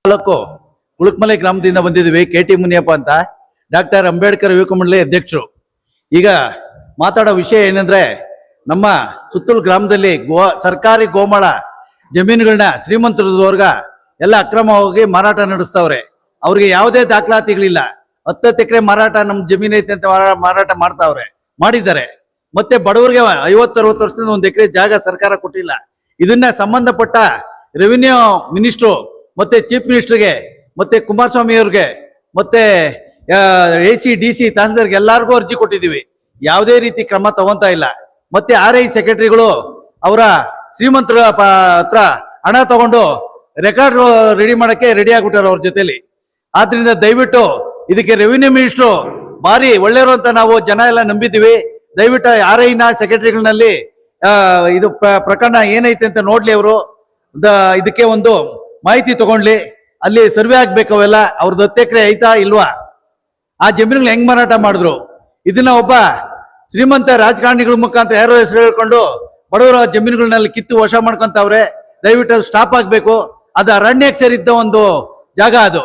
ತಾಲೂಕು ಕುಳುಕ್ಮಲೆ ಗ್ರಾಮದಿಂದ ಬಂದಿದ್ದೀವಿ. KT ಮುನಿಯಪ್ಪ ಅಂತ, ಡಾಕ್ಟರ್ ಅಂಬೇಡ್ಕರ್ ಯುವಕ ಮಂಡಳಿ ಅಧ್ಯಕ್ಷರು. ಈಗ ಮಾತಾಡೋ ವಿಷಯ ಏನಂದ್ರೆ, ನಮ್ಮ ಸುತ್ತೂರು ಗ್ರಾಮದಲ್ಲಿ ಸರ್ಕಾರಿ ಗೋಮಾಳ ಜಮೀನುಗಳನ್ನ ಶ್ರೀಮಂತರದವರ್ಗ ಎಲ್ಲ ಅಕ್ರಮವಾಗಿ ಮಾರಾಟ ನಡೆಸ್ತವ್ರೆ. ಅವ್ರಿಗೆ ಯಾವುದೇ ದಾಖಲಾತಿಗಳಿಲ್ಲ. 10 ಎಕರೆ ಮಾರಾಟ ನಮ್ಮ ಜಮೀನು ಐತೆ ಅಂತ ಮಾರಾಟ ಮಾಡಿದ್ದಾರೆ. ಮತ್ತೆ ಬಡವರಿಗೆ 50-60 ವರ್ಷದಿಂದ 1 ಎಕರೆ ಜಾಗ ಸರ್ಕಾರ ಕೊಟ್ಟಿಲ್ಲ. ಇದನ್ನ ಸಂಬಂಧಪಟ್ಟ ರೆವಿನ್ಯೂ ಮಿನಿಸ್ಟ್ರು ಮತ್ತೆ ಚೀಫ್ ಮಿನಿಸ್ಟರ್ಗೆ ಮತ್ತೆ ಕುಮಾರಸ್ವಾಮಿ ಅವ್ರಿಗೆ ಮತ್ತೆ AC DC ತಹಸೀಲ್ದಾರ್ಗೆ ಎಲ್ಲರಿಗೂ ಅರ್ಜಿ ಕೊಟ್ಟಿದ್ದೀವಿ. ಯಾವುದೇ ರೀತಿ ಕ್ರಮ ತಗೊಂತಾ ಇಲ್ಲ. ಮತ್ತೆ RI ಸೆಕ್ರೆಟರಿಗಳು ಅವರ ಶ್ರೀಮಂತರ ಹತ್ರ ಹಣ ತಗೊಂಡು ರೆಕಾರ್ಡ್ ರೆಡಿ ಮಾಡಕ್ಕೆ ರೆಡಿ ಆಗ್ಬಿಟ್ಟಾರೆ ಅವ್ರ ಜೊತೆಲಿ. ಆದ್ರಿಂದ ದಯವಿಟ್ಟು ಇದಕ್ಕೆ ರೆವಿನ್ಯೂ ಮಿನಿಸ್ಟ್ರು ಭಾರಿ ಒಳ್ಳೆಯವರು ಅಂತ ನಾವು ಜನ ಎಲ್ಲ ನಂಬಿದ್ದೀವಿ. ದಯವಿಟ್ಟು RI ಸೆಕ್ರೆಟರಿಗಳಲ್ಲಿ ಇದು ಪ್ರಕರಣ ಏನೈತೆ ಅಂತ ನೋಡ್ಲಿ. ಅವರು ಇದಕ್ಕೆ ಒಂದು ಮಾಹಿತಿ ತಗೊಂಡ್ಲಿ. ಅಲ್ಲಿ ಸರ್ವೆ ಆಗ್ಬೇಕು ಅವೆಲ್ಲ. ಅವ್ರದ್ದು 10 ಎಕರೆ ಐತಾ ಇಲ್ವಾ, ಆ ಜಮೀನುಗಳು ಹೆಂಗ್ ಮಾರಾಟ ಮಾಡಿದ್ರು, ಇದನ್ನ ಒಬ್ಬ ಶ್ರೀಮಂತ ರಾಜಕಾರಣಿಗಳ ಮುಖಾಂತರ ಯಾರೋ ಹೆಸರು ಹೇಳ್ಕೊಂಡು ಬಡವರ ಜಮೀನುಗಳನ್ನೆಲ್ಲ ಕಿತ್ತು ವಶ ಮಾಡ್ಕೊಂತವ್ರೆ. ದಯವಿಟ್ಟು ಅದು ಸ್ಟಾಪ್ ಆಗ್ಬೇಕು. ಅದು ಅರಣ್ಯಕ್ಕೆ ಸೇರಿದ್ದ ಒಂದು ಜಾಗ ಅದು.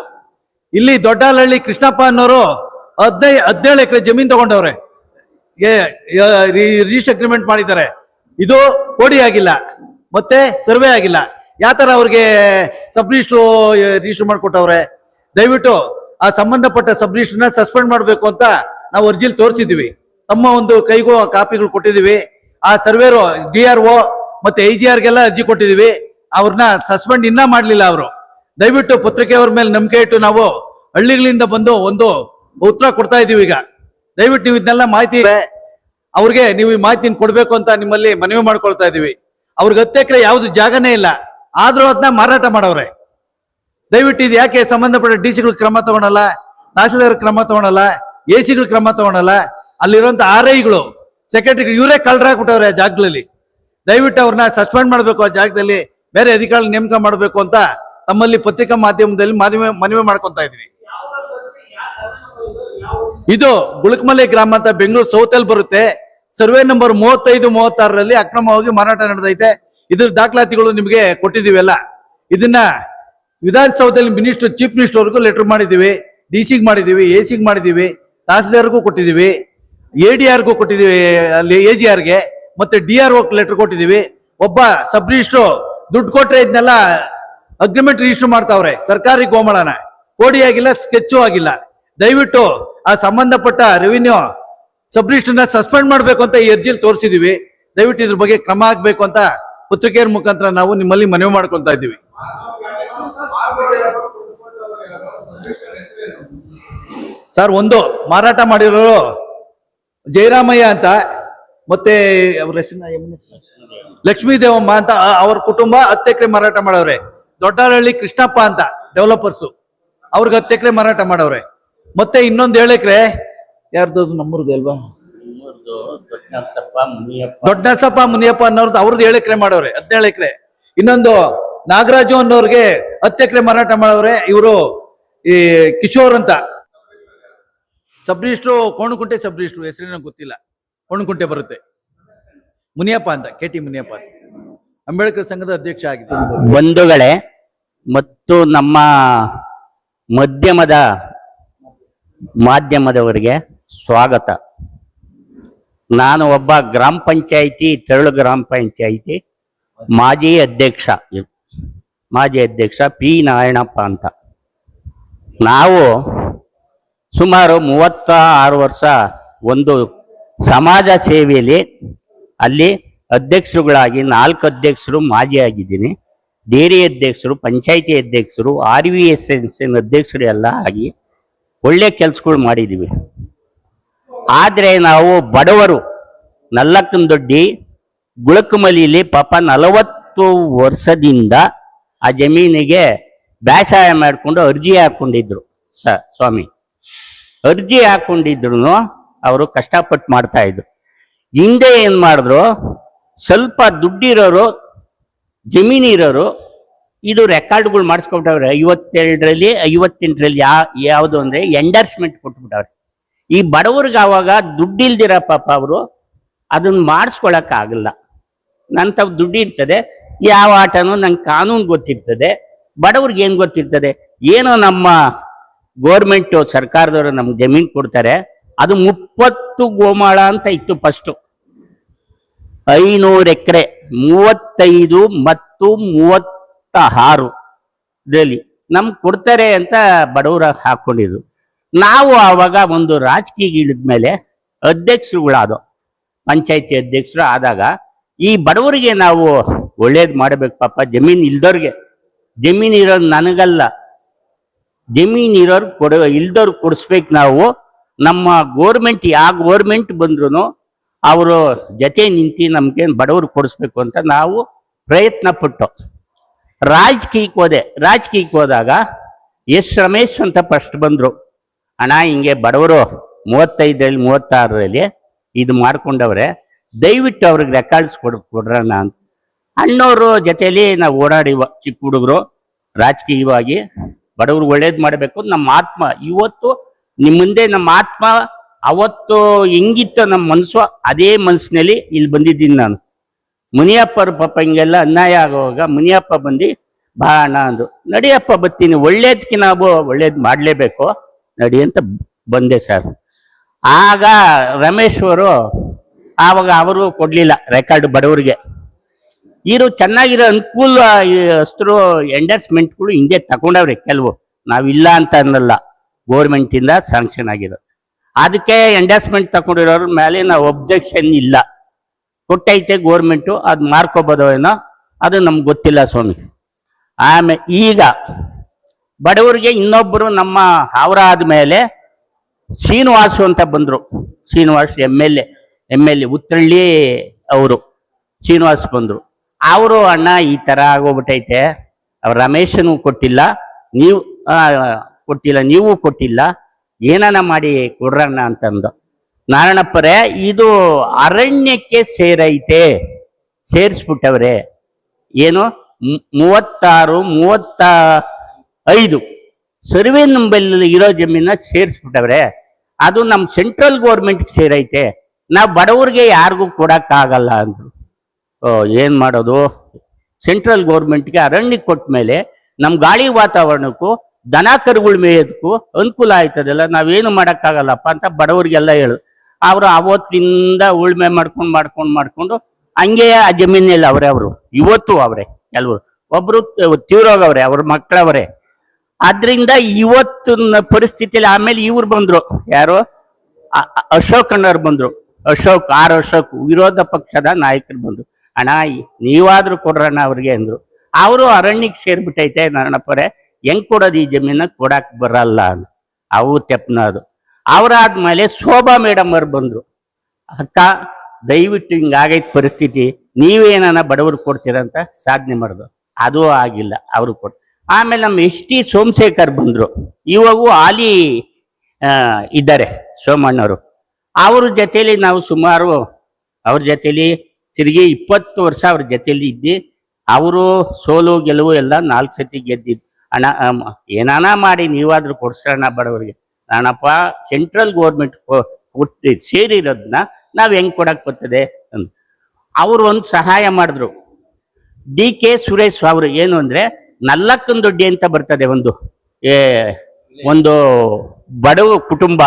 ಇಲ್ಲಿ ದೊಡ್ಡಹಳ್ಳಿ ಕೃಷ್ಣಪ್ಪ ಅನ್ನೋರು 17 ಎಕರೆ ಜಮೀನು ತಗೊಂಡವ್ರೆ, ರಿಜಿಸ್ಟರ್ ಅಗ್ರಿಮೆಂಟ್ ಮಾಡಿದ್ದಾರೆ. ಇದು ಕೋಡಿ ಆಗಿಲ್ಲ, ಮತ್ತೆ ಸರ್ವೆ ಆಗಿಲ್ಲ. ಯಾವ ತರ ಅವ್ರಿಗೆ ಸಬ್ ರಿಜಿಸ್ಟ್ರು ರಿಜಿಸ್ಟರ್ ಮಾಡ್ಕೊಟ್ಟವ್ರೆ. ದಯವಿಟ್ಟು ಆ ಸಂಬಂಧಪಟ್ಟ ಸಬ್ ರಿಜಿಸ್ಟರ್ನ ಸಸ್ಪೆಂಡ್ ಮಾಡಬೇಕು ಅಂತ ನಾವು ಅರ್ಜಿಲಿ ತೋರಿಸಿದ್ವಿ. ತಮ್ಮ ಒಂದು ಕೈಗೂ ಕಾಪಿಗಳು ಕೊಟ್ಟಿದ್ದೀವಿ. ಆ ಸರ್ವೇರು DRO ಮತ್ತೆ IGRಗೆಲ್ಲ ಅರ್ಜಿ ಕೊಟ್ಟಿದ್ದೀವಿ. ಅವ್ರನ್ನ ಸಸ್ಪೆಂಡ್ ಇನ್ನ ಮಾಡ್ಲಿಲ್ಲ ಅವರು. ದಯವಿಟ್ಟು ಪತ್ರಿಕೆಯವ್ರ ಮೇಲೆ ನಂಬಿಕೆ ಇಟ್ಟು ನಾವು ಹಳ್ಳಿಗಳಿಂದ ಬಂದು ಒಂದು ಉತ್ತರ ಕೊಡ್ತಾ ಇದೀವಿ. ಈಗ ದಯವಿಟ್ಟು ನೀವು ಇದನ್ನೆಲ್ಲ ಮಾಹಿತಿ ಅವ್ರಿಗೆ ನೀವು ಈ ಮಾಹಿತಿನ ಕೊಡ್ಬೇಕು ಅಂತ ನಿಮ್ಮಲ್ಲಿ ಮನವಿ ಮಾಡ್ಕೊಳ್ತಾ ಇದೀವಿ. ಅವ್ರಿಗೆ 10 ಎಕರೆ ಯಾವ್ದು ಜಾಗನೇ ಇಲ್ಲ, ಆದ್ರೂ ಅದನ್ನ ಮಾರಾಟ ಮಾಡವ್ರೆ. ದಯವಿಟ್ಟು ಇದು ಯಾಕೆ ಸಂಬಂಧಪಟ್ಟ DC ಕ್ರಮ ತಗೊಳಲ್ಲ, ತಹಸೀಲ್ದಾರ್ ಕ್ರಮ ತಗೊಳಲ್ಲ, AC ಕ್ರಮ ತಗೊಳಲ್ಲ, ಅಲ್ಲಿರುವಂತ RIಗಳು ಸೆಕ್ರೆಟರಿ ಇವರೇ ಕಳ್ಳರಾಗ್ಬಿಟ್ಟವ್ರೆ ಆ ಜಾಗಗಳಲ್ಲಿ. ದಯವಿಟ್ಟು ಅವ್ರನ್ನ ಸಸ್ಪೆಂಡ್ ಮಾಡಬೇಕು, ಆ ಜಾಗದಲ್ಲಿ ಬೇರೆ ಅಧಿಕಾರಿ ನೇಮಕ ಮಾಡಬೇಕು ಅಂತ ತಮ್ಮಲ್ಲಿ ಪತ್ರಿಕಾ ಮಾಧ್ಯಮದಲ್ಲಿ ಮನವಿ ಮಾಡ್ಕೊಂತ ಇದ್ರಿ. ಇದು ಗುಳುಕ್ಮಲೆ ಗ್ರಾಮ ಅಂತ ಬೆಂಗಳೂರು ಸೌತ್ ಅಲ್ಲಿ ಬರುತ್ತೆ. ಸರ್ವೆ ನಂಬರ್ 35-36ರಲ್ಲಿ ಅಕ್ರಮವಾಗಿ ಮಾರಾಟ ನಡೆದೈತೆ. ಇದ್ರ ದಾಖಲಾತಿಗಳು ನಿಮಗೆ ಕೊಟ್ಟಿದೀವೆಲ್ಲ. ಇದನ್ನ ವಿಧಾನಸೌಧದಲ್ಲಿ ಮಿನಿಸ್ಟರ್ ಚೀಫ್ ಮಿನಿಸ್ಟರ್ ಅವ್ರಿಗೂ ಲೆಟರ್ ಮಾಡಿದೀವಿ, DC ಮಾಡಿದೀವಿ, AC ಮಾಡಿದೀವಿ, ತಹಸೀಲ್ದಾರ್ಗೂ ಕೊಟ್ಟಿದೀವಿ, ADRಗೂ ಕೊಟ್ಟಿದೀವಿ, ಅಲ್ಲಿ AGRಗೆ ಮತ್ತೆ DRO ಲೆಟರ್ ಕೊಟ್ಟಿದೀವಿ. ಒಬ್ಬ ಸಬ್ ರಿಜಿಸ್ಟ್ರು ದುಡ್ಡು ಕೊಟ್ರೆ ಇದನ್ನೆಲ್ಲ ಅಗ್ರಿಮೆಂಟ್ ರಿಜಿಸ್ಟರ್ ಮಾಡ್ತಾವ್ರೆ. ಸರ್ಕಾರಿ ಗೋಮಾಳನ ಕೋಡಿ ಆಗಿಲ್ಲ, ಸ್ಕೆಚ್ಚು ಆಗಿಲ್ಲ. ದಯವಿಟ್ಟು ಆ ಸಂಬಂಧಪಟ್ಟ ರೆವಿನ್ಯೂ ಸಬ್ ರಿಜಿಸ್ಟರ್ನ ಸಸ್ಪೆಂಡ್ ಮಾಡಬೇಕು ಅಂತ ಈ ಅರ್ಜಿಲಿ ತೋರಿಸಿದೀವಿ. ದಯವಿಟ್ಟು ಇದ್ರ ಬಗ್ಗೆ ಕ್ರಮ ಆಗ್ಬೇಕು ಅಂತ ಪತ್ರಿಕೆಯ ಮುಖಾಂತರ ನಾವು ನಿಮ್ಮಲ್ಲಿ ಮನವಿ ಮಾಡ್ಕೊಳ್ತಾ ಇದ್ದೀವಿ. ಸರ್, ಒಂದು ಮಾರಾಟ ಮಾಡಿರೋರು ಜಯರಾಮಯ್ಯ ಅಂತ, ಮತ್ತೆ ಅವ್ರ ಹೆಸರಿನ ಲಕ್ಷ್ಮೀ ದೇವಮ್ಮ ಅಂತ, ಅವ್ರ ಕುಟುಂಬ 10 ಎಕರೆ ಮಾರಾಟ ಮಾಡವ್ರೆ. ದೊಡ್ಡಹಳ್ಳಿ ಕೃಷ್ಣಪ್ಪ ಅಂತ ಡೆವಲಪರ್ಸು, ಅವ್ರಿಗೆ 10 ಎಕರೆ ಮಾರಾಟ ಮಾಡವ್ರೆ. ಮತ್ತೆ ಇನ್ನೊಂದು 7 ಎಕರೆ ಯಾರ್ದು, ನಮ್ಮೂರ್ದು ಅಲ್ವಾ, ದೊಡ್ಡನರಸಪ್ಪ ಮುನಿಯಪ್ಪ ಅನ್ನೋರ್ದು, ಅವ್ರದ್ದು 7 ಎಕರೆ ಮಾಡವ್ರೆ, 17 ಎಕರೆ. ಇನ್ನೊಂದು ನಾಗರಾಜು ಅನ್ನೋರ್ಗೆ 10 ಎಕರೆ ಮಾರಾಟ ಮಾಡವ್ರೆ. ಇವರು ಈ ಕಿಶೋರ್ ಅಂತ ಸಬ್ ರಿಜಿಸ್ಟ್ರು, ಕೋಣಕುಂಟೆ ಸಬ್ ರಿಜಿಸ್ಟ್ರು, ಹೆಸರಿನ ಗೊತ್ತಿಲ್ಲ, ಕೋಣಕುಂಟೆ ಬರುತ್ತೆ. ಮುನಿಯಪ್ಪ ಅಂತ, KT ಮುನಿಯಪ್ಪ ಅಂತ, ಅಂಬೇಡ್ಕರ್ ಸಂಘದ ಅಧ್ಯಕ್ಷ ಆಗಿದೆ. ಬಂಧುಗಳೇ ಮತ್ತು ನಮ್ಮ ಮಾಧ್ಯಮದವರಿಗೆ ಸ್ವಾಗತ. ನಾನು ಒಬ್ಬ ಗ್ರಾಮ ಪಂಚಾಯಿತಿ, ತೆರಳು ಗ್ರಾಮ ಪಂಚಾಯಿತಿ ಮಾಜಿ ಅಧ್ಯಕ್ಷ P ನಾರಾಯಣಪ್ಪ ಅಂತ. ನಾವು ಸುಮಾರು 36 ವರ್ಷ ಒಂದು ಸಮಾಜ ಸೇವೆಯಲ್ಲಿ ಅಲ್ಲಿ ಅಧ್ಯಕ್ಷರುಗಳಾಗಿ 4 ಅಧ್ಯಕ್ಷರು ಮಾಜಿ ಆಗಿದ್ದೀನಿ. ಡೇರಿ ಅಧ್ಯಕ್ಷರು, ಪಂಚಾಯಿತಿ ಅಧ್ಯಕ್ಷರು, RVSN ಅಧ್ಯಕ್ಷರು ಎಲ್ಲ ಆಗಿ ಒಳ್ಳೆ ಕೆಲಸಗಳು ಮಾಡಿದ್ದೀವಿ. ಆದರೆ ನಾವು ಬಡವರು ನಲ್ಲಕ್ಕನದೊಡ್ಡಿ ಗುಳುಕುಮಲಿಲಿ ಪಾಪ 40 ವರ್ಷದಿಂದ ಆ ಜಮೀನಿಗೆ ಬೇಸಾಯ ಮಾಡಿಕೊಂಡು ಅರ್ಜಿ ಹಾಕೊಂಡಿದ್ರು. ಸ್ವಾಮಿ ಅರ್ಜಿ ಹಾಕೊಂಡಿದ್ರು, ಅವರು ಕಷ್ಟಪಟ್ಟು ಮಾಡ್ತಾ ಇದ್ರು. ಹಿಂದೆ ಏನ್ ಮಾಡಿದ್ರು, ಸ್ವಲ್ಪ ದುಡ್ಡಿರೋರು, ಜಮೀನಿರೋರು ಇದು ರೆಕಾರ್ಡ್ಗಳು ಮಾಡಿಸ್ಕೊಬಿಟ್ಟವ್ರೆ. 52ರಲ್ಲಿ 58ರಲ್ಲಿ ಯಾವುದು ಅಂದ್ರೆ ಎಂಡರ್ಸ್ಮೆಂಟ್ ಕೊಟ್ಬಿಟ್ಟವ್ರೆ. ಈ ಬಡವ್ರಿಗೆ ಆವಾಗ ದುಡ್ಡಿಲ್ದಿರ ಪಾಪ ಅವರು ಅದನ್ನ ಮಾಡಿಸ್ಕೊಳಕ್ ಆಗಲ್ಲ. ನನ್ನ ತಾವು ದುಡ್ಡು ಇರ್ತದೆ, ಯಾವ ಆಟನೂ ನಂಗೆ ಕಾನೂನು ಗೊತ್ತಿರ್ತದೆ, ಬಡವ್ರಿಗೆ ಏನು ಗೊತ್ತಿರ್ತದೆ, ಏನು ನಮ್ಮ ಗೋರ್ಮೆಂಟು ಸರ್ಕಾರದವರು ನಮ್ಗೆ ಜಮೀನು ಕೊಡ್ತಾರೆ, ಅದು 30 ಗೋಮಾಳ ಅಂತ ಇತ್ತು ಫಸ್ಟು. 500 ಎಕರೆ 35 ಮತ್ತು 36 ಇದರಲ್ಲಿ ನಮ್ಗೆ ಕೊಡ್ತಾರೆ ಅಂತ ಬಡವರ ಹಾಕೊಂಡಿದ್ರು. ನಾವು ಆವಾಗ ಒಂದು ರಾಜಕೀಯ ಇಳಿದ್ಮೇಲೆ ಅಧ್ಯಕ್ಷರುಗಳಾದೋ, ಪಂಚಾಯತಿ ಅಧ್ಯಕ್ಷರು ಆದಾಗ ಈ ಬಡವರಿಗೆ ನಾವು ಒಳ್ಳೇದು ಮಾಡಬೇಕು. ಪಾಪ ಜಮೀನು ಇಲ್ದವ್ರಿಗೆ, ಜಮೀನು ಇರೋದು ನನಗಲ್ಲ, ಜಮೀನು ಇರೋರು ಇಲ್ದವ್ರು ಕೊಡಿಸ್ಬೇಕು. ನಾವು ನಮ್ಮ ಗೋರ್ಮೆಂಟ್ ಯಾವ ಗೋರ್ಮೆಂಟ್ ಬಂದ್ರು ಅವರು ಜೊತೆ ನಿಂತು ನಮ್ಗೆ ಬಡವರು ಕೊಡಿಸ್ಬೇಕು ಅಂತ ನಾವು ಪ್ರಯತ್ನ ಪಟ್ಟು ರಾಜಕೀಯಕ್ಕೆ ಹೋದಾಗ ಎಸ್ ರಮೇಶ್ ಅಂತ ಫಸ್ಟ್ ಬಂದರು. ಅಣ್ಣ ಹಿಂಗೆ ಬಡವರು 35ರಲ್ಲಿ 36ರಲ್ಲಿ ಇದು ಮಾಡ್ಕೊಂಡವ್ರೆ, ದಯವಿಟ್ಟು ಅವ್ರಿಗೆ ರೆಕಾರ್ಡ್ಸ್ ಕೊಡ್ರಣ್ಣ ಅಂತ. ಅಣ್ಣವ್ರ ಜೊತೆಯಲ್ಲಿ ನಾವು ಓಡಾಡಿವ ಚಿಕ್ಕ ಹುಡುಗರು ರಾಜಕೀಯವಾಗಿ ಬಡವ್ರಿಗೆ ಒಳ್ಳೇದು ಮಾಡಬೇಕು. ನಮ್ಮ ಆತ್ಮ ಇವತ್ತು ನಿಮ್ಮ ಮುಂದೆ, ನಮ್ಮ ಆತ್ಮ ಅವತ್ತು ಹೆಂಗಿತ್ತು ನಮ್ಮ ಮನಸ್ಸು, ಅದೇ ಮನಸ್ಸಿನಲ್ಲಿ ಇಲ್ಲಿ ಬಂದಿದ್ದೀನಿ ನಾನು. ಮುನಿಯಪ್ಪರು ಪಾಪ ಹಿಂಗೆಲ್ಲ ಅನ್ಯಾಯ ಆಗುವಾಗ ಮುನಿಯಪ್ಪ ಬಂದು ಬಾ ಅಣ್ಣ ಅಂದು, ನಡಿಯಪ್ಪ ಬರ್ತೀನಿ, ಒಳ್ಳೇದಕ್ಕೆ ನಾವು ಒಳ್ಳೇದು ಮಾಡಲೇಬೇಕು ನಡಿ ಅಂತ ಬಂದೆ ಸರ್. ಆಗ ರಮೇಶ್ ಅವರು ಆವಾಗ ಅವರು ಕೊಡ್ಲಿಲ್ಲ ರೆಕಾರ್ಡ್ ಬಡವರಿಗೆ. ಇವರು ಚೆನ್ನಾಗಿರೋ ಅನುಕೂಲ ಅಷ್ಟರು ಎಂಡರ್ಸ್ಮೆಂಟ್ಗಳು ಹಿಂದೆ ತಗೊಂಡವ್ರೆ ಕೆಲವು, ನಾವಿಲ್ಲ ಅಂತ ಅನ್ನಲ್ಲ, ಗೋರ್ಮೆಂಟಿಂದ ಸ್ಯಾಂಕ್ಷನ್ ಆಗಿರೋ ಅದಕ್ಕೆ ಎಂಡರ್ಸ್ಮೆಂಟ್ ತಗೊಂಡಿರೋರ ಮೇಲೆ ನಾವು ಒಬ್ಜೆಕ್ಷನ್ ಇಲ್ಲ. ಕೊಟ್ಟೈತೆ ಗೋರ್ಮೆಂಟು, ಅದು ಮಾರ್ಕೋಬೋದೋ ಏನೋ ಅದು ನಮ್ಗೆ ಗೊತ್ತಿಲ್ಲ ಸ್ವಾಮಿ. ಆಮೇಲೆ ಈಗ ಬಡವರಿಗೆ ಇನ್ನೊಬ್ಬರು ನಮ್ಮ ಅವರ ಆದಮೇಲೆ ಶ್ರೀನಿವಾಸು ಅಂತ ಬಂದರು. Srinivas M L A Uttarahalli ಅವರು ಶ್ರೀನಿವಾಸ್ ಬಂದರು. ಅವರು ಅಣ್ಣ ಈ ಥರ ಆಗೋಗ್ಬಿಟ್ಟೈತೆ, ಅವ್ರು ರಮೇಶನು ಕೊಟ್ಟಿಲ್ಲ, ನೀವು ಕೊಟ್ಟಿಲ್ಲ, ಏನಾನ ಮಾಡಿ ಕೊಡ್ರಣ್ಣ ಅಂತಂದು. ನಾರಾಯಣಪ್ಪರೇ ಇದು ಅರಣ್ಯಕ್ಕೆ ಸೇರಿಸ್ಬಿಟ್ಟವ್ರೆ. ಏನು 36, 35 ಸರ್ವೆ ನಂಬಲ್ಲಿ ಇರೋ ಜಮೀನ ಸೇರಿಸ್ಬಿಟ್ಟವ್ರೆ. ಅದು ನಮ್ಮ ಸೆಂಟ್ರಲ್ ಗೌರ್ಮೆಂಟ್ಗೆ ಸೇರೈತೆ, ನಾವು ಬಡವ್ರಿಗೆ ಯಾರಿಗೂ ಕೊಡೋಕ್ಕಾಗಲ್ಲ ಅಂದರು. ಏನು ಮಾಡೋದು, ಸೆಂಟ್ರಲ್ ಗೌರ್ಮೆಂಟ್ಗೆ ಅರಣ್ಯಕ್ಕೆ ಕೊಟ್ಟ ಮೇಲೆ ನಮ್ಮ ಗಾಳಿ ವಾತಾವರಣಕ್ಕೂ ದನ ಕರುಗಳ ಮೇಯೋದಕ್ಕೂ ಅನುಕೂಲ ಆಯ್ತದಲ್ಲ, ನಾವೇನು ಮಾಡೋಕ್ಕಾಗಲ್ಲಪ್ಪ ಅಂತ ಬಡವರಿಗೆಲ್ಲ ಹೇಳೋದು. ಅವರು ಅವತ್ತಿಂದ ಉಳ್ಮೆ ಮಾಡ್ಕೊಂಡು ಹಂಗೆ ಆ ಜಮೀನಲ್ಲಿ ಅವರು ಇವತ್ತು ಅವರೇ, ಕೆಲವರು ಒಬ್ರು ತೀವ್ರೋಗವ್ರೆ, ಅವ್ರ ಮಕ್ಕಳವರೇ. ಆದ್ರಿಂದ ಇವತ್ತಿನ ಪರಿಸ್ಥಿತಿಯಲ್ಲಿ ಆಮೇಲೆ ಇವ್ರು ಬಂದ್ರು, ಯಾರು ಅಶೋಕ್ ಅಣ್ಣವ್ರು ಬಂದ್ರು, ಅಶೋಕ್ ವಿರೋಧ ಪಕ್ಷದ ನಾಯಕರು ಬಂದ್ರು. ಅಣ್ಣ ನೀವಾದ್ರೂ ಕೊಡ್ರಣ್ಣ ಅವ್ರಿಗೆ ಅಂದ್ರು. ಅವರು ಅರಣ್ಯಕ್ಕೆ ಸೇರ್ಬಿಟ್ಟೈತೆ ನಾರಾಯಣಪ್ಪರೇ, ಹೆಂಗ್ ಕೊಡೋದು ಈ ಜಮೀನ, ಕೊಡಕ್ ಬರಲ್ಲ ಅಂದ್. ಅವು ತೆಪ್ಪನದು. ಅವರಾದ್ಮೇಲೆ ಶೋಭಾ ಮೇಡಮ್ ಅವ್ರು ಬಂದ್ರು. ಅಕ್ಕ ದಯವಿಟ್ಟು ಹಿಂಗಾಗೈತೆ ಪರಿಸ್ಥಿತಿ, ನೀವೇನ ಬಡವರು ಕೊಡ್ತೀರಂತ ಸಾಧನೆ ಮಾಡಿದ್ರು. ಅದು ಆಗಿಲ್ಲ, ಅವರು ಕೊಟ್ಟು. ಆಮೇಲೆ ನಮ್ಮ ಎಸ್.ಟಿ. ಸೋಮಶೇಖರ್ ಬಂದ್ರು. ಇವಾಗೂ ಹಾಲಿ ಇದ್ದಾರೆ ಸೋಮಣ್ಣವರು. ಅವ್ರ ಜೊತೆಲಿ ನಾವು ಸುಮಾರು ಅವ್ರ ಜೊತೆಲಿ ತಿರುಗಿ 20 ವರ್ಷ ಅವ್ರ ಜೊತೆಲಿ ಇದ್ದು, ಅವರು ಸೋಲು ಗೆಲುವು ಎಲ್ಲ 4 ಸತಿ ಗೆದ್ದಿದ್ದು. ಅಣ್ಣ ಏನಾನ ಮಾಡಿ ನೀವಾದ್ರೂ ಕೊಡ್ಸೋಣ ಬಡವರಿಗೆ. ನಾನಪ್ಪ ಸೆಂಟ್ರಲ್ ಗೌರ್ಮೆಂಟ್ ಕೊಟ್ಟು ಸೇರಿರೋದನ್ನ ನಾವು ಹೆಂಗ್ ಕೊಡಕ್ ಬರ್ತದೆ ಅಂತ ಅವರು ಒಂದು ಸಹಾಯ ಮಾಡಿದ್ರು. ಡಿ.ಕೆ. ಸುರೇಶ್ ಅವರು ಏನು ಅಂದ್ರೆ ನಲ್ಲಕ್ಕನ ದೊಡ್ಡಿ ಅಂತ ಬರ್ತದೆ, ಒಂದು ಬಡವ ಕುಟುಂಬ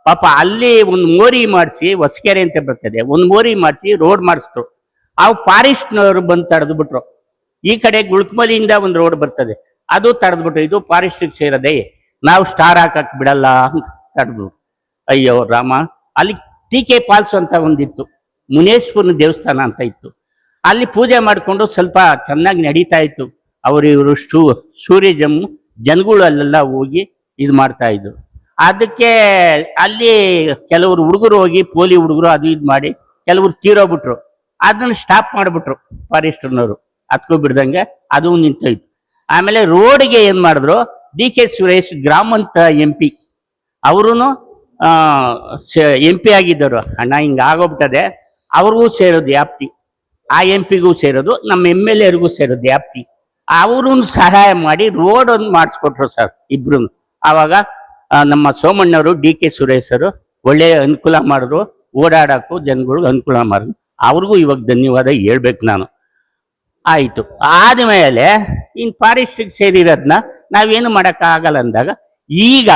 ಪಾಪ, ಅಲ್ಲಿ ಒಂದು ಮೋರಿ ಮಾಡಿಸಿ, ಹೊಸಕೆರೆ ಅಂತ ಬರ್ತದೆ, ಒಂದು ಮೋರಿ ಮಾಡಿಸಿ ರೋಡ್ ಮಾಡಿಸಿದ್ರು. ಅವು ಫಾರೆಸ್ಟ್ನವರು ಬಂದು ತಡೆದ್ಬಿಟ್ರು. ಈ ಕಡೆ ಗುಳ್ಕಮಲಿಯಿಂದ ಒಂದು ರೋಡ್ ಬರ್ತದೆ, ಅದು ತಡೆದ್ಬಿಟ್ರು. ಇದು ಫಾರೆಸ್ಟ್ಗೆ ಸೇರದೆ, ನಾವು ಸ್ಟಾರ್ ಹಾಕಕ್ ಬಿಡಲ್ಲ ಅಂತ ತಡೆದ್ರು. ಅಯ್ಯೋ ರಾಮ, ಅಲ್ಲಿ ಟಿ.ಕೆ. ಫಾಲ್ಸ್ ಅಂತ ಒಂದಿತ್ತು, ಮುನೇಶ್ವರನ ದೇವಸ್ಥಾನ ಅಂತ ಇತ್ತು. ಅಲ್ಲಿ ಪೂಜೆ ಮಾಡಿಕೊಂಡು ಸ್ವಲ್ಪ ಚೆನ್ನಾಗಿ ನಡೀತಾ ಇತ್ತು. ಇವರು ಸೂರ್ಯ ಜನಗಳು ಅಲ್ಲೆಲ್ಲ ಹೋಗಿ ಇದು ಮಾಡ್ತಾ ಇದ್ರು. ಅದಕ್ಕೆ ಅಲ್ಲಿ ಕೆಲವರು ಹುಡುಗರು ಹೋಗಿ, ಪೋಲಿ ಹುಡುಗರು ಅದು ಇದು ಮಾಡಿ ಕೆಲವರು ತೀರೋಗ್ಬಿಟ್ರು. ಅದನ್ನ ಸ್ಟಾಪ್ ಮಾಡಿಬಿಟ್ರು ಫಾರೆಸ್ಟ್ನವರು, ಹತ್ಕೊ ಬಿಡ್ದಂಗೆ ಅದು ನಿಂತೋಯ್ತು. ಆಮೇಲೆ ರೋಡ್ಗೆ ಏನ್ ಮಾಡಿದ್ರು, ಡಿ.ಕೆ. ಸುರೇಶ್ ಗ್ರಾಮಾಂತ MP, ಅವರು MP ಆಗಿದ್ದರು. ಅಣ್ಣ ಹಿಂಗಾಗೋಗ್ಬಿಟ್ಟದೆ, ಅವ್ರಿಗೂ ಸೇರೋದು ವ್ಯಾಪ್ತಿ, ಆ MP-ಗೂ ಸೇರೋದು, ನಮ್ಮ MLA-ರಿಗೂ ಸೇರೋದು ವ್ಯಾಪ್ತಿ. ಅವ್ರೂ ಸಹಾಯ ಮಾಡಿ ರೋಡ್ ಒಂದು ಮಾಡಿಸ್ಕೊಟ್ರು ಸರ್ ಇಬ್ರು. ಆವಾಗ ನಮ್ಮ ಸೋಮಣ್ಣವರು, ಡಿ.ಕೆ. ಸುರೇಶರು ಒಳ್ಳೆ ಅನುಕೂಲ ಮಾಡಿದ್ರು, ಓಡಾಡಕ್ಕೂ ಜನಗಳಿಗೆ ಅನುಕೂಲ ಮಾಡಿದ್ರು. ಅವ್ರಿಗೂ ಇವಾಗ ಧನ್ಯವಾದ ಹೇಳ್ಬೇಕು ನಾನು. ಆಯಿತು. ಆದಮೇಲೆ ಇನ್ನು ಫಾರೆಸ್ಟಿಗೆ ಸೇರಿರೋದನ್ನ ನಾವೇನು ಮಾಡೋಕ್ಕಾಗಲ್ಲ ಅಂದಾಗ ಈಗ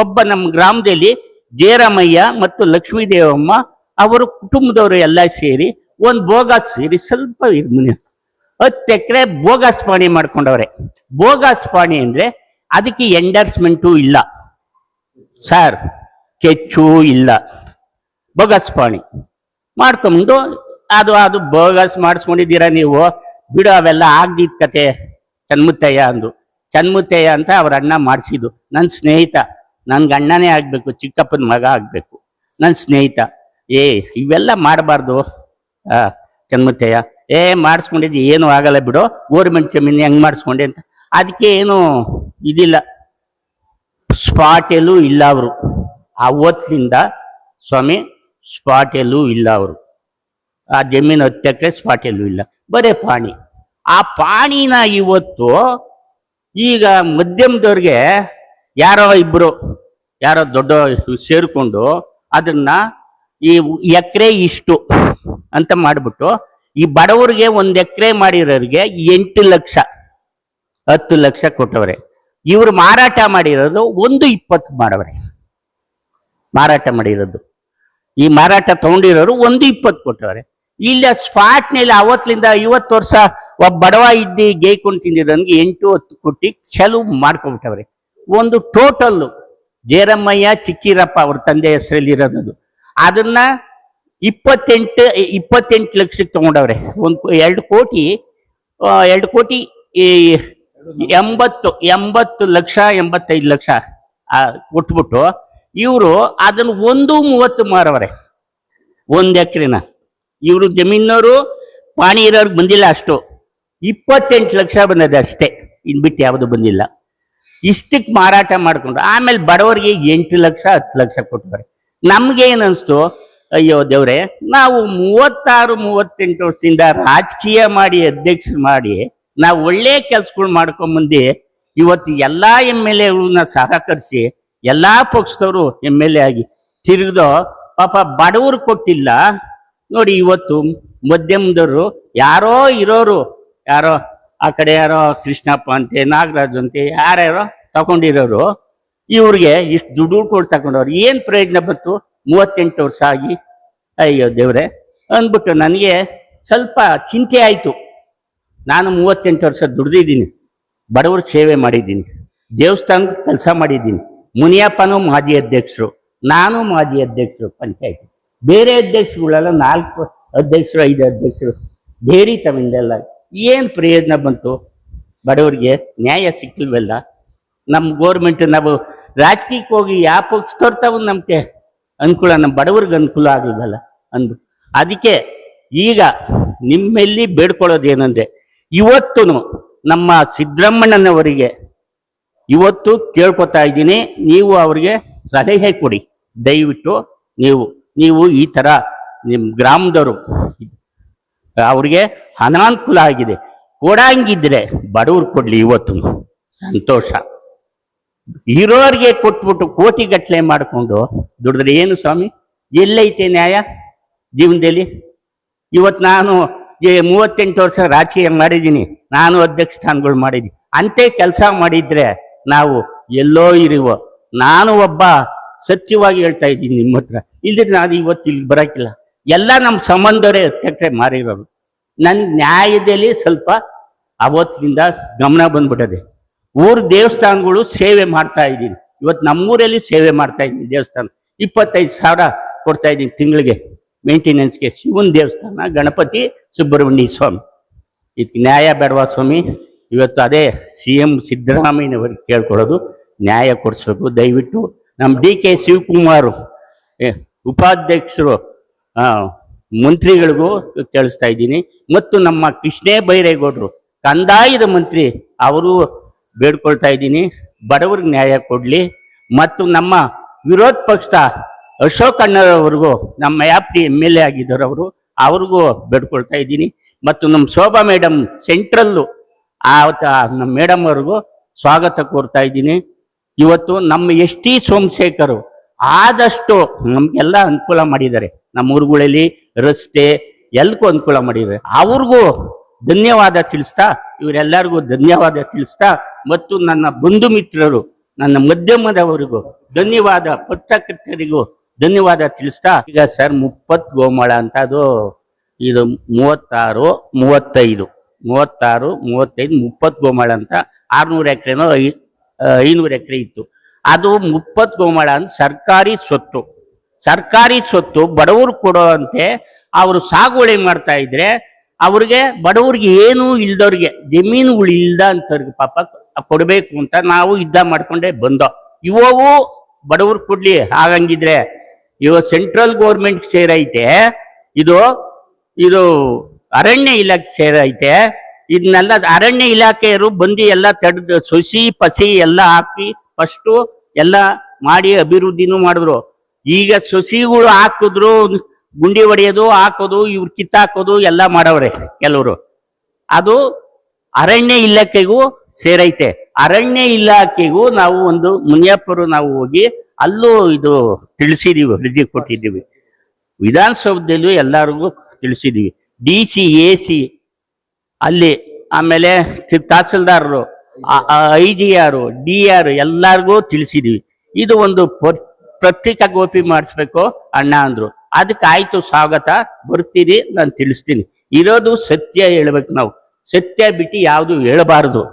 ಒಬ್ಬ ನಮ್ಮ ಗ್ರಾಮದಲ್ಲಿ ಜಯರಾಮಯ್ಯ ಮತ್ತು ಲಕ್ಷ್ಮೀ ದೇವಮ್ಮ ಅವರು ಕುಟುಂಬದವರು ಎಲ್ಲ ಸೇರಿ ಒಂದು ಬೋಗಸ್ ಸೇರಿ ಸ್ವಲ್ಪ 10 ಎಕರೆ ಬೋಗಸ್ ಪಾಣಿ ಮಾಡ್ಕೊಂಡವ್ರೆ. ಬೋಗಸ್ ಪಾಣಿ ಅಂದ್ರೆ ಅದಕ್ಕೆ ಎಂಡರ್ಸ್ಮೆಂಟು ಇಲ್ಲ ಸರ್, ಕೆಚ್ಚು ಇಲ್ಲ, ಬೋಗಸ್ ಪಾಣಿ ಮಾಡ್ಕೊಂಡು ಅದು ಬೋಗಸ್ ಮಾಡಿಸ್ಕೊಂಡಿದ್ದೀರಾ ನೀವು, ಬಿಡು ಅವೆಲ್ಲ ಆಗ್ದಿದ್ ಕತೆ ಚನ್ಮುತ್ತಯ್ಯ ಅಂದ್ರು. ಚನ್ಮುತ್ತಯ್ಯ ಅಂತ ಅವ್ರ ಅಣ್ಣ ಮಾಡಿಸಿದ್ದು, ನನ್ನ ಸ್ನೇಹಿತ, ನನ್ಗೆ ಅಣ್ಣನೇ ಆಗ್ಬೇಕು, ಚಿಕ್ಕಪ್ಪನ ಮಗ ಆಗ್ಬೇಕು, ನನ್ನ ಸ್ನೇಹಿತ. ಇವೆಲ್ಲ ಮಾಡಬಾರ್ದು ಚನ್ಮುತ್ತಯ್ಯ, ಮಾಡಿಸ್ಕೊಂಡಿದ್ದು ಏನು ಆಗಲ್ಲ ಬಿಡು, ಗೋರ್ಮೆಂಟ್ ಜಮೀನು ಹೆಂಗ್ ಮಾಡಿಸ್ಕೊಂಡೆ ಅಂತ. ಅದಕ್ಕೆ ಏನು ಇದಿಲ್ಲ, ಸ್ಪಾಟೆಲ್ಲೂ ಇಲ್ಲ ಅವರು ಅವತ್ತಿಂದ ಸ್ವಾಮಿ, ಸ್ಪಾಟೆಲ್ಲೂ ಇಲ್ಲ ಅವರು. ಆ ಜಮೀನು 10 ಎಕರೆ ಸ್ಪಾಟೆಲ್ಲೂ ಇಲ್ಲ, ಬರೇ ಪಾಣಿ. ಆ ಪಾಣಿನ ಇವತ್ತು ಈಗ ಮಧ್ಯಮದವ್ರಿಗೆ ಯಾರೋ ಇಬ್ರು ದೊಡ್ಡ ಸೇರ್ಕೊಂಡು ಅದನ್ನ ಈ ಎಕರೆ ಇಷ್ಟು ಅಂತ ಮಾಡ್ಬಿಟ್ಟು ಈ ಬಡವರಿಗೆ 1 ಎಕರೆ ಮಾಡಿರೋರಿಗೆ 8 ಲಕ್ಷ 10 ಲಕ್ಷ ಕೊಟ್ಟವ್ರೆ. ಇವ್ರು ಮಾರಾಟ ಮಾಡಿರೋದು 1.20 ಮಾಡವ್ರೆ. ಮಾರಾಟ ಮಾಡಿರೋದು, ಈ ಮಾರಾಟ ತಗೊಂಡಿರೋರು 1.20 ಕೊಟ್ಟವ್ರೆ. ಇಲ್ಲ ಸ್ಪಾಟ್ನಲ್ಲಿ ಅವತ್ತಿಂದ 50 ವರ್ಷ ಒಬ್ಬ ಬಡವ ಇದ್ದಿ ಗೇಯ್ಕೊಂಡು ತಿಂದಿರೋನ್ಗೆ 8-10 ಕೊಟ್ಟು ಕೆಲವು ಮಾಡ್ಕೊಂಡ್ಬಿಟ್ಟವ್ರೆ. ಒಂದು ಟೋಟಲ್ ಜಯರಾಮಯ್ಯ ಚಿಕ್ಕಿರಪ್ಪ ಅವ್ರ ತಂದೆ ಹೆಸರಲ್ಲಿರೋದು, ಅದನ್ನ 28 ಲಕ್ಷಕ್ಕೆ ತಗೊಂಡವ್ರೆ. 2 ಕೋಟಿ 80 ಲಕ್ಷ 85 ಲಕ್ಷ ಕೊಟ್ಬಿಟ್ಟು ಇವರು ಅದನ್ನ 1.30 ಮಾರವ್ರೆ 1 ಎಕರೆನ. ಇವರು ಜಮೀನವರು ಪಾಣಿ ಇರೋರ್ಗೆ ಬಂದಿಲ್ಲ, ಅಷ್ಟು 28 ಲಕ್ಷ ಬಂದದೆ ಅಷ್ಟೇ, ಇನ್ಬಿಟ್ಟು ಯಾವುದು ಬಂದಿಲ್ಲ. ಇಷ್ಟಕ್ಕೆ ಮಾರಾಟ ಮಾಡ್ಕೊಂಡು ಆಮೇಲೆ ಬಡವರಿಗೆ 8 ಲಕ್ಷ 10 ಲಕ್ಷ ಕೊಟ್ಟವ್ರೆ. ನಮ್ಗೆ ಏನನ್ಸ್ತು, ಅಯ್ಯೋ ದೇವ್ರೆ, ನಾವು 36-38 ವರ್ಷದಿಂದ ರಾಜಕೀಯ ಮಾಡಿ ಅಧ್ಯಕ್ಷರು ಮಾಡಿ ನಾವು ಒಳ್ಳೆ ಕೆಲ್ಸಗಳು ಮಾಡ್ಕೊಂಬಂದು ಇವತ್ತು ಎಲ್ಲಾ MLAಗಳನ್ನ ಸಹಕರಿಸಿ ಎಲ್ಲಾ ಪಕ್ಷದವರು MLA ಆಗಿ ತಿರುಗ್ದೋ ಪಾಪ ಬಡವರು ಕೊಟ್ಟಿಲ್ಲ ನೋಡಿ. ಇವತ್ತು ಮಧ್ಯಮದವರು ಯಾರೋ ಇರೋರು, ಯಾರೋ ಆ ಕಡೆ ಯಾರೋ ಕೃಷ್ಣಪ್ಪ ಅಂತೆ, ನಾಗರಾಜ್ ಅಂತೆ, ಯಾರ್ಯಾರೋ ತಗೊಂಡಿರೋರು ಇವ್ರಿಗೆ ಇಷ್ಟು ದುಡ್ಡು ಕೊಟ್ಟು ತಗೊಂಡವ್ರು. ಏನ್ ಪ್ರಯೋಜನ ಬಂತು? 38 ವರ್ಷ ಆಗಿ ಅಯ್ಯೋ ದೇವ್ರೆ ಅಂದ್ಬಿಟ್ಟು ನನಗೆ ಸ್ವಲ್ಪ ಚಿಂತೆ ಆಯ್ತು. ನಾನು 38 ವರ್ಷ ದುಡ್ದಿದ್ದೀನಿ, ಬಡವ್ರ ಸೇವೆ ಮಾಡಿದ್ದೀನಿ, ದೇವಸ್ಥಾನದ ಕೆಲಸ ಮಾಡಿದ್ದೀನಿ. ಮುನಿಯಪ್ಪನೂ ಮಾಜಿ ಅಧ್ಯಕ್ಷರು, ನಾನು ಮಾಜಿ ಅಧ್ಯಕ್ಷರು ಪಂಚಾಯತಿ. ಬೇರೆ ಅಧ್ಯಕ್ಷರುಗಳೆಲ್ಲ 4 ಅಧ್ಯಕ್ಷರು 5 ಅಧ್ಯಕ್ಷರು ಧೈರ್ಯ ತಗೊಂಡೆಲ್ಲ. ಏನು ಪ್ರಯೋಜನ ಬಂತು? ಬಡವರಿಗೆ ನ್ಯಾಯ ಸಿಕ್ಕಿಲ್ವಲ್ಲ. ನಮ್ಮ ಗೋರ್ಮೆಂಟ್ ನಾವು ರಾಜಕೀಯಕ್ಕೆ ಹೋಗಿ ಯಾವ ಪಕ್ಷ ತೋರ್ತಾವ ನಮ್ಗೆ ಅನುಕೂಲ, ನಮ್ಮ ಬಡವ್ರಿಗೆ ಅನುಕೂಲ ಆಗಲ್ವಲ್ಲ ಅಂದು. ಅದಕ್ಕೆ ಈಗ ನಿಮ್ಮೆಲ್ಲಿ ಬೇಡ್ಕೊಳ್ಳೋದು ಏನಂದ್ರೆ, ಇವತ್ತು ನಮ್ಮ ಸಿದ್ದರಾಮಣ್ಣನವರಿಗೆ ಇವತ್ತು ಕೇಳ್ಕೊತಾ ಇದ್ದೀನಿ, ನೀವು ಅವ್ರಿಗೆ ಸಲಹೆ ಕೊಡಿ ದಯವಿಟ್ಟು. ನೀವು ಈ ಥರ ನಿಮ್ಮ ಗ್ರಾಮದವರು ಅವ್ರಿಗೆ ಅನಾನುಕೂಲ ಆಗಿದೆ, ಕೊಡಂಗಿದ್ರೆ ಬಡವ್ರು ಕೊಡ್ಲಿ. ಇವತ್ತು ಸಂತೋಷ, ಇರೋರಿಗೆ ಕೊಟ್ಬಿಟ್ಟು ಕೋಟಿಗಟ್ಟಲೆ ಮಾಡಿಕೊಂಡು ದುಡಿದ್ರೆ ಏನು ಸ್ವಾಮಿ? ಎಲ್ಲೈತೆ ನ್ಯಾಯ ಜೀವನದಲ್ಲಿ? ಇವತ್ತು ನಾನು 38 ವರ್ಷ ರಾಜಕೀಯ ಮಾಡಿದ್ದೀನಿ, ನಾನು ಅಧ್ಯಕ್ಷ ಸ್ಥಾನಗಳು ಮಾಡಿದ್ದೀನಿ. ಅಂತೆ ಕೆಲಸ ಮಾಡಿದ್ರೆ ನಾವು ಎಲ್ಲೋ ಇರುವ, ನಾನು ಒಬ್ಬ ಸತ್ಯವಾಗಿ ಹೇಳ್ತಾ ಇದ್ದೀನಿ ನಿಮ್ಮ ಹತ್ರ, ಇಲ್ದಿದ್ರೆ ನಾನು ಇವತ್ತು ಇಲ್ಲಿ ಬರೋಕ್ಕಿಲ್ಲ. ಎಲ್ಲ ನಮ್ಮ ಸಂಬಂಧರೇ 10 ಎಕರೆ ಮಾರಿರೋರು. ನನ್ನ ನ್ಯಾಯದಲ್ಲಿ ಸ್ವಲ್ಪ ಅವತ್ತಿನಿಂದ ಗಮನ ಬಂದ್ಬಿಟ್ಟದೆ. ಊರ್ ದೇವಸ್ಥಾನಗಳು ಸೇವೆ ಮಾಡ್ತಾ ಇದ್ದೀನಿ. ಇವತ್ತು ನಮ್ಮೂರಲ್ಲಿ ಸೇವೆ ಮಾಡ್ತಾ ಇದ್ದೀನಿ. ದೇವಸ್ಥಾನ 25,000 ಕೊಡ್ತಾ ಇದ್ದೀನಿ ತಿಂಗಳಿಗೆ ಮೇಂಟೆನೆನ್ಸ್ಗೆ. ಶಿವನ ದೇವಸ್ಥಾನ, ಗಣಪತಿ, ಸುಬ್ರಹ್ಮಣ್ಯ ಸ್ವಾಮಿ. ಇದಕ್ಕೆ ನ್ಯಾಯ ಬೇಡವಾ ಸ್ವಾಮಿ? ಇವತ್ತು ಅದೇ CM ಸಿದ್ದರಾಮಯ್ಯನವರಿಗೆ ಕೇಳ್ಕೊಳ್ಳೋದು, ನ್ಯಾಯ ಕೊಡಿಸ್ಬೇಕು ದಯವಿಟ್ಟು. ನಮ್ಮ DK ಶಿವಕುಮಾರ್ ಉಪಾಧ್ಯಕ್ಷರು ಮಂತ್ರಿಗಳಿಗೂ ಕೇಳಿಸ್ತಾ ಇದ್ದೀನಿ, ಮತ್ತು ನಮ್ಮ ಕೃಷ್ಣೇ ಬೈರೇಗೌಡರು ಕಂದಾಯದ ಮಂತ್ರಿ ಅವರು ಬೇಡ್ಕೊಳ್ತಾ ಇದ್ದೀನಿ, ಬಡವ್ರಿಗೆ ನ್ಯಾಯ ಕೊಡ್ಲಿ. ಮತ್ತು ನಮ್ಮ ವಿರೋಧ ಪಕ್ಷದ ಅಶೋಕ್ ಅಣ್ಣರವ್ರಿಗೂ, ನಮ್ಮ ವ್ಯಾಪ್ತಿ MLA ಆಗಿದ್ದವರು, ಅವ್ರಿಗೂ ಬೇಡ್ಕೊಳ್ತಾ ಇದ್ದೀನಿ. ಮತ್ತು ನಮ್ಮ ಶೋಭಾ ಮೇಡಮ್ ಸೆಂಟ್ರಲ್ಲು ನಮ್ಮ ಮೇಡಮ್ ಅವ್ರಿಗೂ ಸ್ವಾಗತ ಕೋರ್ತಾ ಇದ್ದೀನಿ. ಇವತ್ತು ನಮ್ಮ ST ಸೋಮಶೇಖರ್ ಆದಷ್ಟು ನಮ್ಗೆಲ್ಲ ಅನುಕೂಲ ಮಾಡಿದ್ದಾರೆ. ನಮ್ಮ ಊರುಗಳಲ್ಲಿ ರಸ್ತೆ ಎಲ್ಲಕ್ಕೂ ಅನುಕೂಲ ಮಾಡಿದ್ದಾರೆ. ಅವ್ರಿಗೂ ಧನ್ಯವಾದ ತಿಳಿಸ್ತಾ ಇವರೆಲ್ಲರಿಗೂ ಧನ್ಯವಾದ ತಿಳಿಸ್ತಾ ಮತ್ತು ನನ್ನ ಬಂಧು ಮಿತ್ರರು ನನ್ನ ಮಧ್ಯಮದವರಿಗೂ ಧನ್ಯವಾದ, ಪತ್ರಕರ್ತರಿಗೂ ಧನ್ಯವಾದ ತಿಳಿಸ್ತಾ ಈಗ ಸರ್ 30 ಗೋಮಾಳ ಅಂತ ಅದು ಇದು 36, 35, 30 ಗೋಮಾಳ ಅಂತ 600 ಎಕರೆನೋ 500 ಎಕರೆ ಇತ್ತು. ಅದು 30 ಗೋಮಾಳ ಅಂತ ಸರ್ಕಾರಿ ಸ್ವತ್ತು ಬಡವರು ಕೊಡೋಂತೆ ಅವರು ಸಾಗುವಳಿ ಮಾಡ್ತಾ ಇದ್ರೆ ಅವ್ರಿಗೆ ಬಡವ್ರಿಗೆ ಏನೂ ಇಲ್ದವ್ರಿಗೆ ಜಮೀನುಗಳು ಇಲ್ದ ಅಂತವ್ರಿಗೆ ಪಾಪ ಕೊಡ್ಬೇಕು ಅಂತ ನಾವು ಯುದ್ಧ ಮಾಡ್ಕೊಂಡೆ ಬಂದೋ. ಇವವು ಬಡವ್ರು ಕೊಡ್ಲಿ, ಹಾಗಂಗಿದ್ರೆ ಇವ ಸೆಂಟ್ರಲ್ ಗೌರ್ಮೆಂಟ್ ಸೇರೈತೆ, ಇದು ಅರಣ್ಯ ಇಲಾಖೆ ಸೇರೈತೆ. ಇದನ್ನೆಲ್ಲ ಅರಣ್ಯ ಇಲಾಖೆಯವರು ಬಂದು ಎಲ್ಲ ತಡೆದು ಸೊಸಿ ಪಸಿ ಎಲ್ಲ ಹಾಕಿ ಫಸ್ಟು ಎಲ್ಲ ಮಾಡಿ ಅಭಿವೃದ್ಧಿನೂ ಮಾಡಿದ್ರು. ಈಗ ಸೊಸಿಗಳು ಹಾಕಿದ್ರು, ಗುಂಡಿ ಹೊಡೆಯೋದು ಹಾಕೋದು, ಇವ್ರು ಕಿತ್ತಾಕೋದು ಎಲ್ಲ ಮಾಡವ್ರೆ ಕೆಲವರು. ಅದು ಅರಣ್ಯ ಇಲಾಖೆಗೂ ಸೇರೈತೆ. ಅರಣ್ಯ ಇಲಾಖೆಗೂ ನಾವು ಒಂದು ಮುನಿಯಪ್ಪರು ನಾವು ಹೋಗಿ ಅಲ್ಲೂ ಇದು ತಿಳಿಸಿದೀವಿ, ಅರ್ಜಿ ಕೊಟ್ಟಿದ್ದೀವಿ. ವಿಧಾನಸೌಧದಲ್ಲೂ ಎಲ್ಲರಿಗೂ ತಿಳಿಸಿದೀವಿ. DC AC ಅಲ್ಲಿ, ಆಮೇಲೆ ತಹಸೀಲ್ದಾರರು, IGR, DR ಎಲ್ಲರಿಗೂ ತಿಳಿಸಿದೀವಿ. ಇದು ಒಂದು ಪತ್ರಿಕಾ ಗೋಪಿ ಮಾಡಿಸ್ಬೇಕು ಅಣ್ಣ ಅಂದ್ರು. ಅದಕ್ಕೆ ಆಯ್ತು, ಸ್ವಾಗತ, ಬರ್ತೀನಿ, ನಾನು ತಿಳಿಸ್ತೀನಿ. ಇರೋದು ಸತ್ಯ ಹೇಳ್ಬೇಕು, ನಾವು ಸತ್ಯ ಬಿಟ್ಟು ಯಾವುದು ಹೇಳಬಾರದು.